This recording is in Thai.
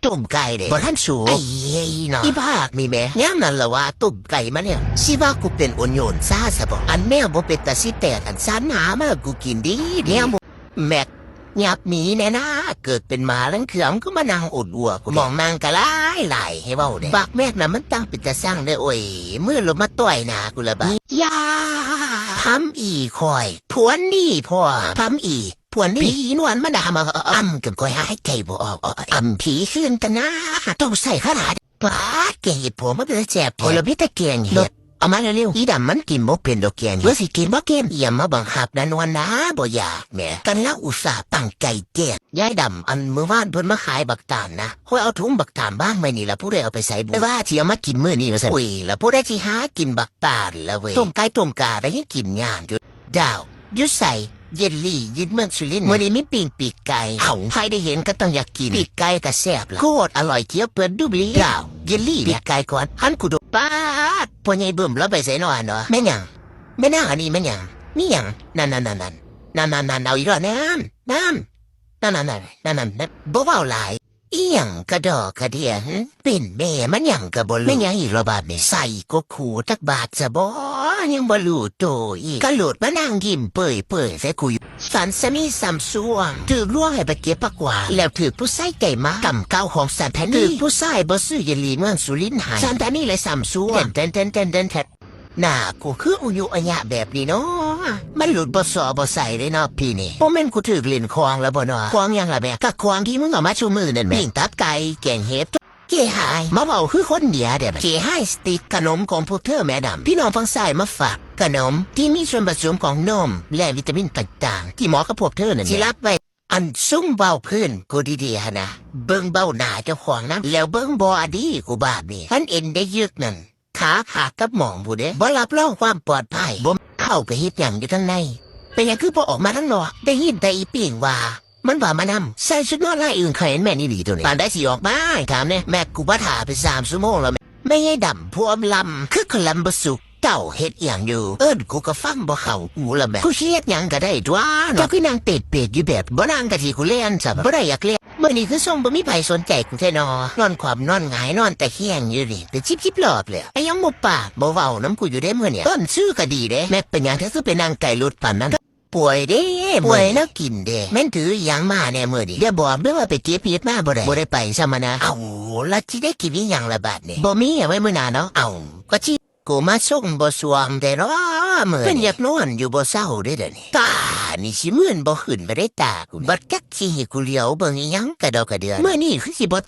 ต้มไก่เด้บ่ทันสูไอ้เฮ้ยเนาะอีภาคมีแม่ยามนั้นล่ะว่าต้มไก่มาเนี่ยสิว่ากูเป็นโอนโยนซะซะบ่อันแมวบ่เป็นตาสิแตกอันสรรหามากูกินดีแนวแม็กหยับหนีแน่นะเกิดเป็นหมาลังเขือมก็มานั่งอดอัวกูมองนางกะหลายให้เว้าเด้บักแมกน่ะมันตั้งเป็นตาสร้างได้โอ้ยมือลงมาต่อยหน้ากูละบัดยาทำอีคอยผวนนี่พ่อทำอีผวนนี่ผีนวลมันด่ามากันคอยหายใจบ่ออกผีขึ้นตะนะต้องใส่ขนาดป้าแกเห็ดผมมันเป็นแสบคนละพิษตะเกียงเห็ดเอามาเร็วๆอีดำมันกินบ่เป็นดอกแกงเพื่อสิกินบ่เกมอย่ามาบังคับนะนวลนะบ่อยากแหมกันแล้วอุตส่าห์ตั้งใจแจกยายดำอันมื้อวานเพิ่นมาขายบักตาลนะค่อยเอาถุงบักตาลบ้างไหมนี่ล่ะผู้ใดเอาไปใส่บุว่าที่เอามากินมื้อนี้ว่าซั่นอุ้ยแล้วผู้ใดที่หากินบักตาลแล้วเว้ยต้มไก่ต้มกาได้ยังกินย่างอยู่ดาวยุใส่เยลลี่ยินเมืองสุรินทร์วันนี้มีปีกไก่ใครได้เห็นก็ต้องอยากกินปีกไก่แต่แซ่บละโคตรอร่อยเจี๊ยบเปิดดูบลีดาวเยลลี่ปีกไก่ก่อนหันกูดูป้าดพ่อใหญ่เบิ่มแล้วไปใส่นอนเนาะแม่ยังแม่นางอันนี้แม่ยังนี่ยังนั่นเอาอีกแล้วนั่นบ่เว้าหลายอีหยังกระดอกกระเดียเป็นแม่มันหยังกระบ่รู้แม่ยังอีกระบาดนี่ใส่ก็ขู่ตักบาทจะบ่ยังบ่รู้โตอีกกระโหลดมานั่งยิ้มเปื่อยใส่คุยสันสมีซัมซุงถือล่วงให้ไปเก็บผักหวานแล้วถือผู้ใส่ไก่มากำเก้าของสันแทนี่ถือผู้ใส่บ่ซื้อเยลลี่เมืองสุรินทร์ให้สันแทนี่เลยซัมซุงเต้นหน้ากูคืออุยุอัญญะแบบนี้เนาะมันหลุดบ่ใส่เลยเนาะพี่นี่บ่แม่นกูถือเล่นควางแล้วบ่เนาะควางยังล่ะแม่ก็ควางที่มึงเอามาชูมือนั่นแม่ปิ้งตับไก่แกงเห็ดเก๋หายมาเบาคือคนเดียเด้อเก๋หายสติกขนมของพวกเธอแม่ดำพี่น้องฟังสายมาฝากขนมที่มีส่วนผสมของนมและวิตามินต่างๆที่เหมาะกับพวกเธอนั่นแหละที่รับไว้อันซุ่มเบาพื้นกูดีๆฮะนะเบิ่งเบาหน้าเจ้าของนะแล้วเบิ่งบอดีกูบาดนี่ท่านเอ็นได้ยึกนั่นขาขาดกับหมองผู้เด้บ่รับรองความปลอดภัยบ่เข้าไปเฮ็ดหยังอยู่ข้างในเป็นหยังคือพอออกมาข้างนอกได้ยินแต่อีปิ่งว่ามันว่ามานำใส่ชุดนอนลายอื่นเคยเห็นแม่นี่หลีตัวนี้ปานได้สิออกมาถามเนี่ยแม่กูบ่ถ่าไป3 ชั่วโมงแล้วไม่ให้ดำพวมลำคือคนลำบ่สุกเจ้าเฮ็ดหยังอยู่กูก็ฟังบ่เข้าหูละแม่กูเฮ็ดหยังก็ได้ตัวเจ้าคือนางเตดเป็ดอยู่แบบบ่นางกะที่กูเล่นซะบ่ได้อยากเล่นเมื่อนี้คือส่งบ่มีไผสนใจกูแท้นอนความนอนหงายนอนแต่เคียงอยู่ดิเป็นชิบๆรอบเลยไอ้ยังบ่ปากบ่เว้าน้ำกูอยู่ได้เมื่อเนี่ยต้นชื่อก็ดีเด้แม่เป็นหยังเธอคือเป็นนางไก่ลุดปานนั้นป่วยเด้ป่วยแล้วกินเด้แม่นถือหยังมาแน่มื้อดิเดี๋ยวบอกเด้อว่าไปเก็บเห็ดมาบ่ได้ไปซะมานะเอาแล้วสิได้กินอีหยังละบาดนี่บ่มีไว้มื้อหน้าเนาะเอาก็สิกูมาส่งบ่สวงได้รอมื้อเป็นอยากนอนอยู่บ่เศร้าเด้อนี่ตานี่สิมื่นบ่ขึ้นไปได้ตากูบัดจักสิให้กูเหลียวเบิ่งอีหยังกระดอกกระเดือนมื้อนี้คือสิบ่